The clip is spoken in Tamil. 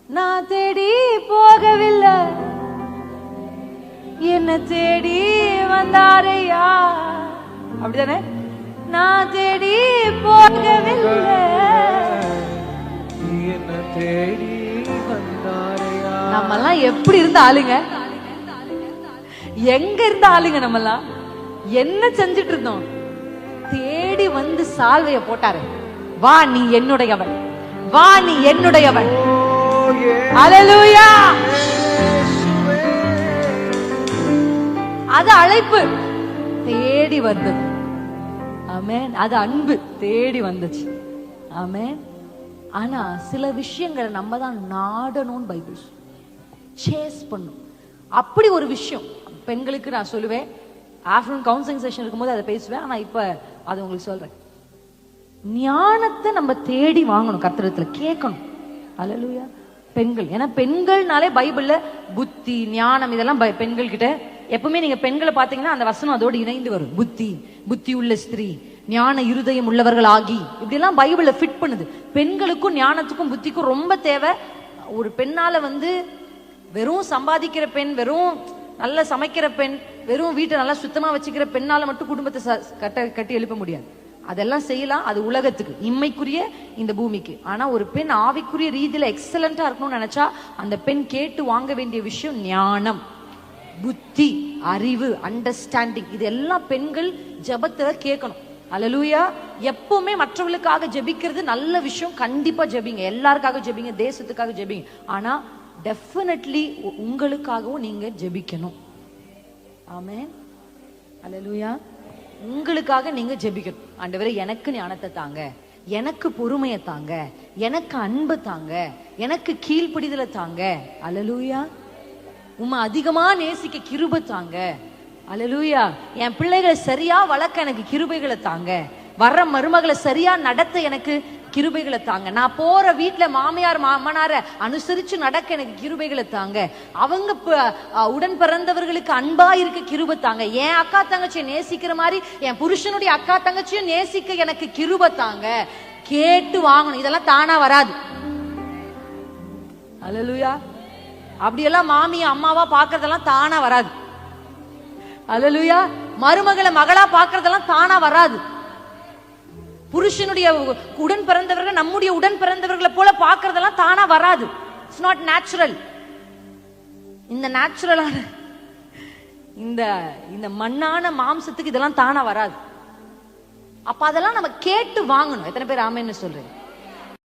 நான் தேடி போகவில்லை, என்ன தேடி வந்தாரையா. அப்படிதானே? நான் தேடி போகவில்லை, என்ன தேடி வந்தாரையா. நம்மெல்லாம் எப்படி இருந்த ஆளுங்க, எங்க இருந்த ஆளுங்க, நம்மெல்லாம் என்ன செஞ்சிட்டு இருந்தோம்? தேடி வந்து சால்வைய போட்டாரு. வா நீ என்னுடையவன், வா நீ என்னுடையவன். அல்லேலூயா. அது அழைப்பு தேடி வந்தது. ஆமென். அது அன்பு தேடி வந்துச்சு. ஆமென். ஆனா சில விஷயங்களை நம்ம தான் நாடணும்னு பைபிள் சேஸ் பண்ணும். அப்படி ஒரு விஷயம் பெண்களுக்கு நான் சொல்லுவேன். ஆஃப்டர்நூன் கவுன்சிலிங் செஷன் இருக்கும்போது அதை பேசுவேன். ஆனா இப்ப அது உங்களுக்கு சொல்றேன். ஞானத்தை நம்ம தேடி வாங்கணும், கர்த்தரத்துல கேட்கணும். அல்லேலூயா. பெண்கள், ஏன்னா பெண்கள்னாலே பைபிள்ல புத்தி ஞானம் இதெல்லாம் பெண்கள் கிட்ட எப்பவுமே நீங்க பெண்களை பாத்தீங்கன்னா அந்த வசனம் அதோடு இணைந்து வரும். புத்தி, புத்தி உள்ள ஸ்திரீ, ஞான இருதயம் உள்ளவர்கள் ஆகி, இப்படி எல்லாம் பைபிள்ல ஃபிட் பண்ணுது. பெண்களுக்கும் ஞானத்துக்கும் புத்திக்கும் ரொம்ப தேவை. ஒரு பெண்ணால வெறும் சம்பாதிக்கிற பெண், வெறும் நல்லா சமைக்கிற பெண், வெறும் வீட்டை நல்லா சுத்தமா வச்சுக்கிற பெண்ணால மட்டும் குடும்பத்தை கட்டி எழுப்ப முடியாது. அதெல்லாம் செய்யலாம், அது உலகத்துக்கு, இம்மைக்குரிய இந்த பூமிக்கு. ஆனா ஒரு பெண் ஆவிக்குரிய ரீதியில எக்ஸலண்டா இருக்கணும்னு நினைச்சா அந்த பெண் கேட்டு வாங்க வேண்டிய விஷயம் ஞானம், புத்தி, அறிவு, அண்டர்ஸ்டாண்டிங். இதெல்லாம் பெண்கள் ஜெபத்துல கேட்கணும். அல்லேலூயா. எப்பவுமே மற்றவர்களுக்காக ஜெபிக்கிறது நல்ல விஷயம். கண்டிப்பா ஜெபிங்க, எல்லாருக்காக ஜெபிங்க, தேசத்துக்காக ஜெபிங்க. ஆனா டெஃபினெட்லி உங்களுக்காகவும் நீங்க ஜெபிக்கணும். ஆமென். அல்லேலூயா. உங்களுக்காக நீங்க ஜெபிக்கணும். ஆண்டவரே எனக்கு ஞானத்தை தாங்க, எனக்கு பொறுமையை தாங்க, எனக்கு அன்பு தாங்க, எனக்கு கீழ்ப்படிதலை தாங்க. அல்லேலூயா. உம்மை அதிகமா நேசிக்க கிருபை தாங்க. அல்லேலூயா. என் பிள்ளைகளை சரியா வளர்க்க எனக்கு கிருபைகளை தாங்க. வர்ற மருமகளை சரியா நடத்த எனக்கு கிருபைகளை தாங்க. நான் போற வீட்டுல மாமியார் மாமனார அனுசரிச்சு நடக்க எனக்கு கிருபைகளை தாங்க. அவங்க உடன் பிறந்தவர்களுக்கு அன்பா இருக்க கிருபை தாங்க. என் அக்கா தங்கச்சியை நேசிக்கிற மாதிரி என் புருஷனுடைய அக்கா தங்கச்சியும் நேசிக்க எனக்கு கிருபை தாங்க. கேட்டு வாங்கணும். இதெல்லாம் தானா வராது. அல்லேலூயா. அப்படியெல்லாம் மாமியா அம்மாவா பாக்குறதெல்லாம் தானா வராது. அல்லேலூயா. மருமகளை மகளா பாக்குறதெல்லாம் தானா வராது. புருஷனுடைய உடன் பிறந்தவர்கள் நம்முடைய உடன் பிறந்தவர்களை போல பாக்குறதெல்லாம் தானா வராது. It's not natural. இந்த நேச்சுரலான இந்த மண்ணான மாம்சத்துக்கு இதெல்லாம் தானா வராது. அப்ப அதெல்லாம் நம்ம கேட்டு வாங்கணும். எத்தனை பேர் ஆமென்னு சொல்றீங்க?